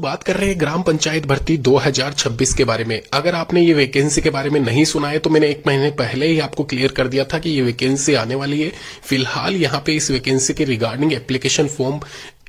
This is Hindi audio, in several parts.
बात कर रहे हैं ग्राम पंचायत भर्ती 2026 के बारे में। अगर आपने ये वैकेंसी के बारे में नहीं सुना है तो मैंने 1 महीने पहले ही आपको क्लियर कर दिया था कि ये वैकेंसी आने वाली है। फिलहाल यहाँ पे इस वैकेंसी के रिगार्डिंग एप्लीकेशन फॉर्म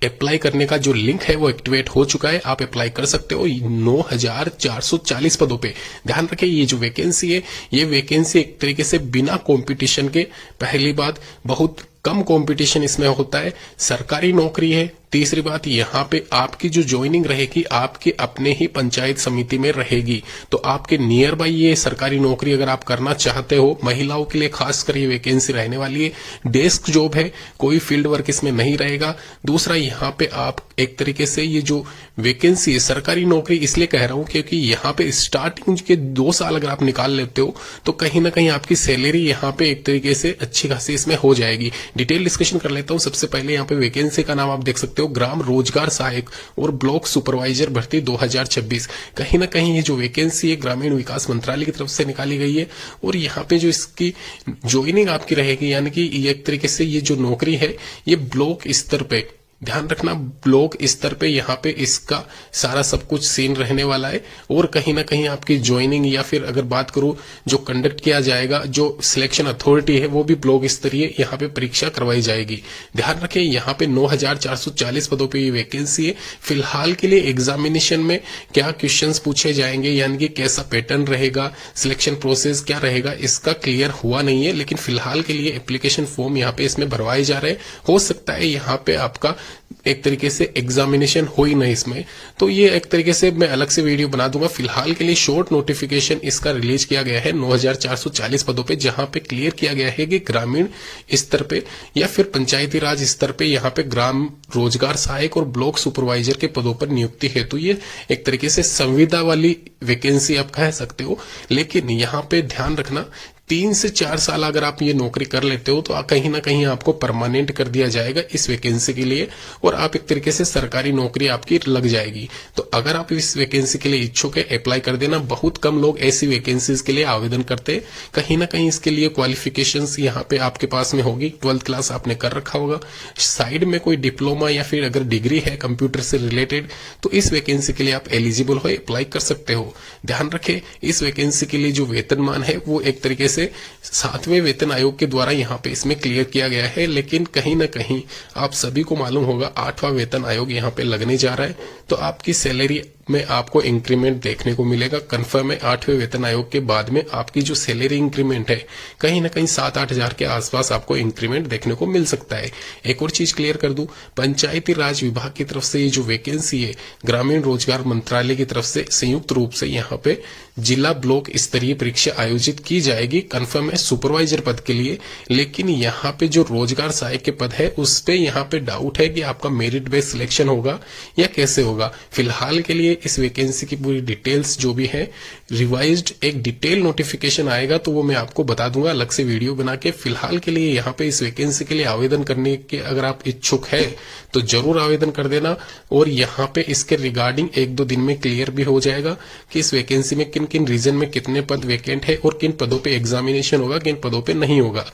अप्लाई करने का जो लिंक है वो एक्टिवेट हो चुका है। आप अप्लाई कर सकते हो 9440 पदों पे। ध्यान रखें, ये जो वैकेंसी है ये वैकेंसी एक तरीके से बिना कंपटीशन के, पहली बात बहुत कम कंपटीशन इसमें होता है, सरकारी नौकरी है। तीसरी बात, यहाँ पे आपकी जो ज्वाइनिंग रहेगी आपके अपने ही पंचायत समिति में रहेगी, तो आपके नियर बाई ये सरकारी नौकरी अगर आप करना चाहते हो, महिलाओं के लिए खासकर ये वैकेंसी रहने वाली है। डेस्क जॉब है, कोई फील्ड वर्क इसमें नहीं रहेगा। दूसरा, यहाँ पे आप एक तरीके से ये जो वैकेंसी है सरकारी नौकरी इसलिए कह रहा हूं क्योंकि यहाँ पे स्टार्टिंग के 2 साल अगर आप निकाल लेते हो तो कहीं ना कहीं आपकी सैलरी यहाँ पे एक तरीके से अच्छी खासी इसमें हो जाएगी। डिटेल डिस्कशन कर लेता हूं। सबसे पहले यहाँ पे वैकेंसी का नाम आप देख सकते हो, ग्राम रोजगार सहायक और ब्लॉक सुपरवाइजर भर्ती 2026। कहीं ना कहीं ये जो वैकेंसी है ग्रामीण विकास मंत्रालय की तरफ से निकाली गई है और यहाँ पे जो इसकी ज्वाइनिंग आपकी रहेगी, यानी कि एक तरीके से ये जो नौकरी है ये ब्लॉक स्तर पे, ध्यान रखना ब्लॉक स्तर पे यहाँ पे इसका सारा सब कुछ सीन रहने वाला है। और कहीं ना कहीं आपकी ज्वाइनिंग या फिर अगर बात करूं जो कंडक्ट किया जाएगा, जो सिलेक्शन अथॉरिटी है वो भी ब्लॉक स्तरीय यहाँ पे परीक्षा करवाई जाएगी। ध्यान रखें, यहाँ पे 9440 पदों पे ये वैकेंसी है। फिलहाल के लिए एग्जामिनेशन में क्या क्वेश्चंस पूछे जाएंगे, यानी कि कैसा पैटर्न रहेगा, सिलेक्शन प्रोसेस क्या रहेगा, इसका क्लियर हुआ नहीं है। लेकिन फिलहाल के लिए एप्लीकेशन फॉर्म यहाँ पे इसमें भरवाए जा रहे हैं। हो सकता है यहाँ पे आपका एक तरीके से एग्जामिनेशन हो ही नहीं इसमें, तो ये एक तरीके से मैं अलग से वीडियो बना दूंगा। फिलहाल के लिए शॉर्ट नोटिफिकेशन इसका रिलीज किया गया है 9440 पदों पे, जहां पे क्लियर किया गया है कि ग्रामीण स्तर पे या फिर पंचायती राज स्तर पे यहाँ पे ग्राम रोजगार सहायक और ब्लॉक सुपरवाइजर के पदों पर नियुक्ति हेतु ये एक तरीके से संविदा वाली वैकेंसी आप कह सकते हो। लेकिन यहाँ पे ध्यान रखना, 3 से 4 साल अगर आप ये नौकरी कर लेते हो तो कहीं ना कहीं आपको परमानेंट कर दिया जाएगा इस वैकेंसी के लिए और आप एक तरीके से सरकारी नौकरी आपकी लग जाएगी। तो अगर आप इस वैकेंसी के लिए इच्छुक है अप्लाई कर देना। बहुत कम लोग ऐसी वैकेंसीज के लिए आवेदन करते हैं। कहीं ना कहीं इसके लिए क्वालिफिकेशंस यहाँ पे आपके पास में होगी, 12th क्लास आपने कर रखा होगा, साइड में कोई डिप्लोमा या फिर अगर डिग्री है कंप्यूटर से रिलेटेड तो इस वैकेंसी के लिए आप एलिजिबल हो, अप्लाई कर सकते हो। ध्यान रखें, इस वैकेंसी के लिए जो वेतनमान है वो एक तरीके से 7वें वेतन आयोग के द्वारा यहाँ पे इसमें क्लियर किया गया है। लेकिन कहीं ना कहीं आप सभी को मालूम होगा 8वां वेतन आयोग यहाँ पे लगने जा रहा है, तो आपकी सैलरी में आपको इंक्रीमेंट देखने को मिलेगा। कंफर्म है 8वें वेतन आयोग के बाद में आपकी जो सैलरी इंक्रीमेंट है कहीं ना कहीं 7-8 हजार के आसपास आपको इंक्रीमेंट देखने को मिल सकता है। एक और चीज क्लियर कर दूं, पंचायती राज विभाग की तरफ से ये जो वैकेंसी है ग्रामीण रोजगार मंत्रालय की तरफ से संयुक्त रूप से यहाँ पे जिला ब्लॉक स्तरीय परीक्षा आयोजित की जाएगी। कंफर्म है सुपरवाइजर पद के लिए। लेकिन यहाँ पे जो रोजगार सहायक के पद है उस पे यहाँ पे डाउट है कि आपका मेरिट बेस्ड सिलेक्शन होगा या कैसे होगा। फिलहाल के लिए इस वैकेंसी की पूरी डिटेल्स जो भी है रिवाइज्ड एक डिटेल नोटिफिकेशन आएगा तो वो मैं आपको बता दूंगा अलग से वीडियो बना के। फिलहाल के लिए यहाँ पे इस वैकेंसी के लिए आवेदन करने के अगर आप इच्छुक है तो जरूर आवेदन कर देना। और यहाँ पे इसके रिगार्डिंग 1-2 दिन में क्लियर भी हो जाएगा कि इस वैकेंसी में किन किन रीजन में कितने पद वैकेंट है और किन पदों पे एग्जामिनेशन होगा, किन पदों पे नहीं होगा।